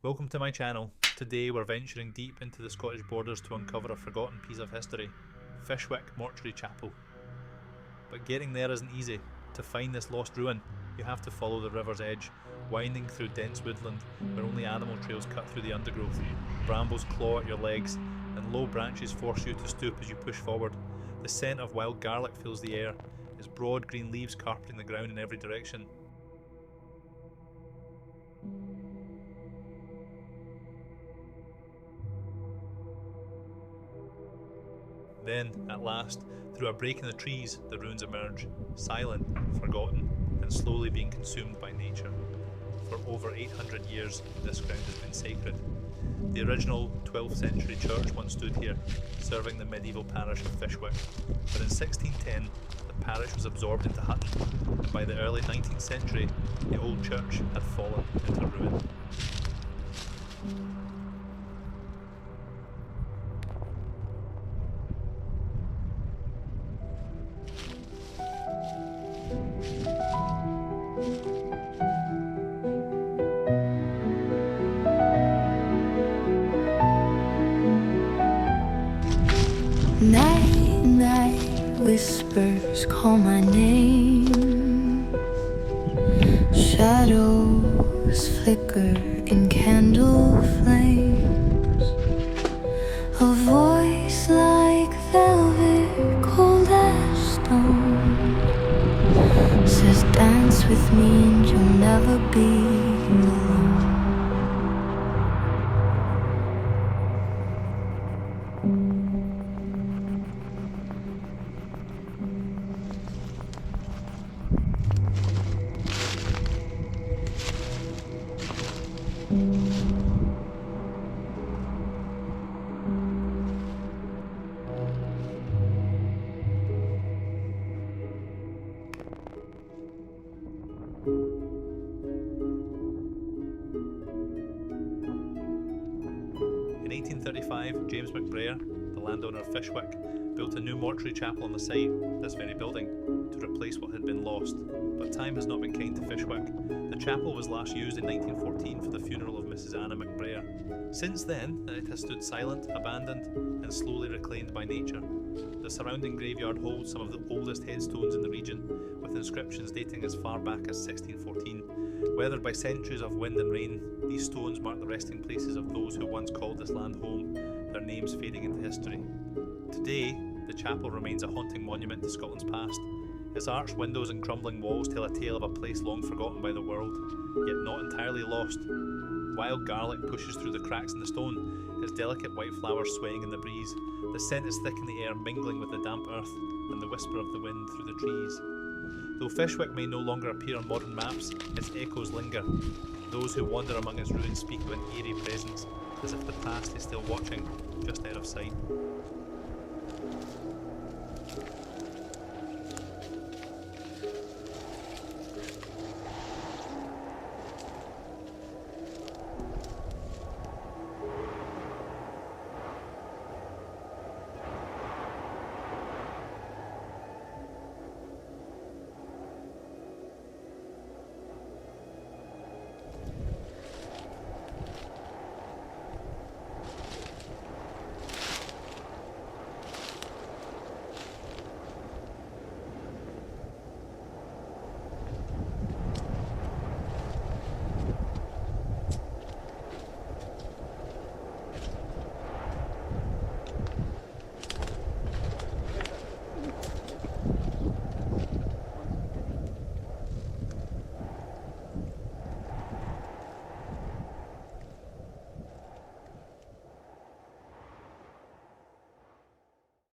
Welcome to my channel. Today we're venturing deep into the Scottish borders to uncover a forgotten piece of history, Fishwick Mortuary Chapel. But getting there isn't easy. To find this lost ruin, you have to follow the river's edge, winding through dense woodland where only animal trails cut through the undergrowth. Brambles claw at your legs, and low branches force you to stoop as you push forward. The scent of wild garlic fills the air, its broad green leaves carpeting the ground in every direction. Then, at last, through a break in the trees, the ruins emerge, silent, forgotten, and slowly being consumed by nature. For over 800 years, this ground has been sacred. The original 12th century church once stood here, serving the medieval parish of Fishwick. But in 1610, the parish was absorbed into Hutton, and by the early 19th century, the old church had fallen into ruin. Night, night whispers call my name. Shadows flicker in candle flames. A voice like velvet, cold as stone, says dance with me and you'll never be alone. In 1835, James McBrayer, the landowner of Fishwick, built a new mortuary chapel on the site, this very building, to replace what had been lost. But time has not been kind to Fishwick. The chapel was last used in 1914 for the funeral of Mrs. Anna McBrayer. Since then, it has stood silent, abandoned, and slowly reclaimed by nature. The surrounding graveyard holds some of the oldest headstones in the region, with inscriptions dating as far back as 1614. Weathered by centuries of wind and rain, these stones mark the resting places of those who once called this land home, their names fading into history. Today, the chapel remains a haunting monument to Scotland's past. Its arched windows and crumbling walls tell a tale of a place long forgotten by the world, yet not entirely lost. Wild garlic pushes through the cracks in the stone, its delicate white flowers swaying in the breeze. The scent is thick in the air, mingling with the damp earth and the whisper of the wind through the trees. Though Fishwick may no longer appear on modern maps, its echoes linger. Those who wander among its ruins speak of an eerie presence, as if the past is still watching, just out of sight.